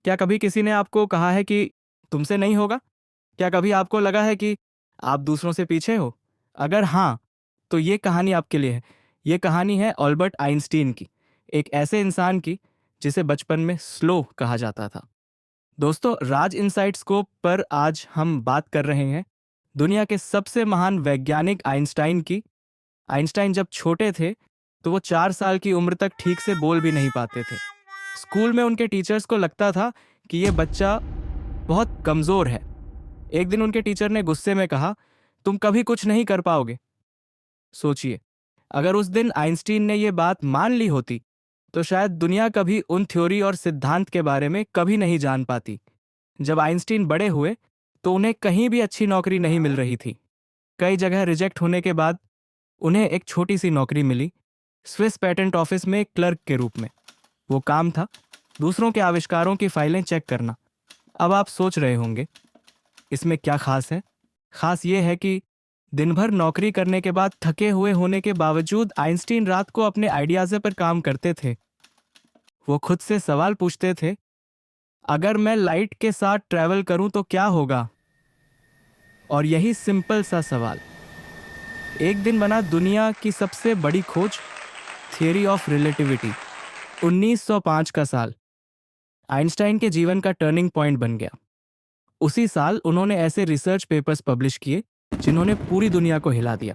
क्या कभी किसी ने आपको कहा है कि तुमसे नहीं होगा? क्या कभी आपको लगा है कि आप दूसरों से पीछे हो? अगर हाँ, तो ये कहानी आपके लिए है। ये कहानी है अल्बर्ट आइंस्टीन की, एक ऐसे इंसान की जिसे बचपन में स्लो कहा जाता था। दोस्तों, राज इनसाइट स्कोप पर आज हम बात कर रहे हैं दुनिया के सबसे महान वैज्ञानिक आइंस्टाइन की। आइंस्टाइन जब छोटे थे तो वो 4 साल की उम्र तक ठीक से बोल भी नहीं पाते थे। स्कूल में उनके टीचर्स को लगता था कि ये बच्चा बहुत कमजोर है। एक दिन उनके टीचर ने गुस्से में कहा, तुम कभी कुछ नहीं कर पाओगे। सोचिए, अगर उस दिन आइंस्टीन ने ये बात मान ली होती तो शायद दुनिया कभी उन थ्योरी और सिद्धांत के बारे में कभी नहीं जान पाती। जब आइंस्टीन बड़े हुए तो उन्हें कहीं भी अच्छी नौकरी नहीं मिल रही थी। कई जगह रिजेक्ट होने के बाद उन्हें एक छोटी सी नौकरी मिली, स्विस पेटेंट ऑफिस में एक क्लर्क के रूप में। वो काम था दूसरों के आविष्कारों की फाइलें चेक करना। अब आप सोच रहे होंगे, इसमें क्या खास है? खास ये है कि दिन भर नौकरी करने के बाद थके हुए होने के बावजूद आइंस्टीन रात को अपने आइडियाज पर काम करते थे। वो खुद से सवाल पूछते थे, अगर मैं लाइट के साथ ट्रैवल करूं तो क्या होगा? और यही सिंपल सा सवाल एक दिन बना दुनिया की सबसे बड़ी खोज, थियरी ऑफ रिलेटिविटी। 1905 का साल आइंस्टाइन के जीवन का टर्निंग पॉइंट बन गया। उसी साल उन्होंने ऐसे रिसर्च पेपर्स पब्लिश किए जिन्होंने पूरी दुनिया को हिला दिया।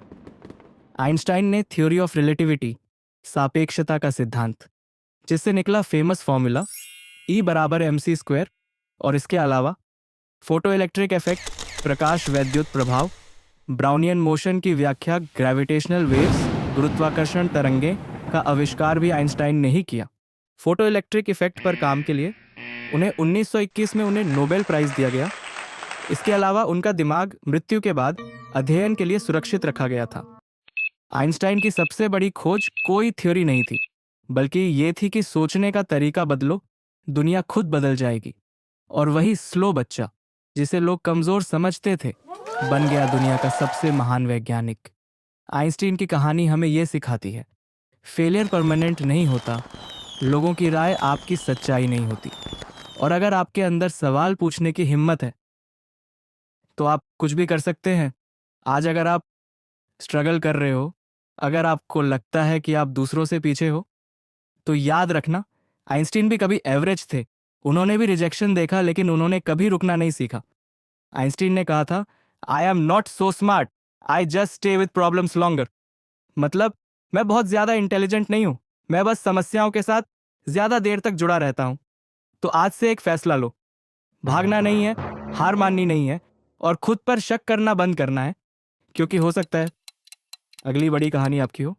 आइंस्टाइन ने थ्योरी ऑफ रिलेटिविटी, सापेक्षता का सिद्धांत, जिससे निकला फेमस फॉर्मूला E बराबर mc², और इसके अलावा फोटो इलेक्ट्रिक इफेक्ट, प्रकाश वैद्युत प्रभाव, ब्राउनियन मोशन की व्याख्या, ग्रेविटेशनल वेव्स, गुरुत्वाकर्षण तरंगे का आविष्कार भी आइंस्टाइन ने ही किया। फोटो इलेक्ट्रिक इफेक्ट पर काम के लिए उन्हें 1921 में उन्हें नोबेल प्राइज दिया गया। इसके अलावा उनका दिमाग मृत्यु के बाद अध्ययन के लिए सुरक्षित रखा गया था। आइंस्टाइन की सबसे बड़ी खोज कोई थ्योरी नहीं थी, बल्कि ये थी कि सोचने का तरीका बदलो, दुनिया खुद बदल जाएगी। और वही स्लो बच्चा जिसे लोग कमजोर समझते थे बन गया दुनिया का सबसे महान वैज्ञानिक। आइंस्टीन की कहानी हमें यह सिखाती है, फेलियर परमानेंट नहीं होता, लोगों की राय आपकी सच्चाई नहीं होती। और अगर आपके अंदर सवाल पूछने की हिम्मत है तो आप कुछ भी कर सकते हैं। आज अगर आप स्ट्रगल कर रहे हो, अगर आपको लगता है कि आप दूसरों से पीछे हो, तो याद रखना, आइंस्टीन भी कभी एवरेज थे। उन्होंने भी रिजेक्शन देखा, लेकिन उन्होंने कभी रुकना नहीं सीखा। आइंस्टीन ने कहा था, I am not so smart, I just stay with problems longer. मतलब, मैं बहुत ज्यादा इंटेलिजेंट नहीं हूं, मैं बस समस्याओं के साथ ज्यादा देर तक जुड़ा रहता हूं। तो आज से एक फैसला लो, भागना नहीं है, हार माननी नहीं है, और खुद पर शक करना बंद करना है, क्योंकि हो सकता है अगली बड़ी कहानी आपकी हो।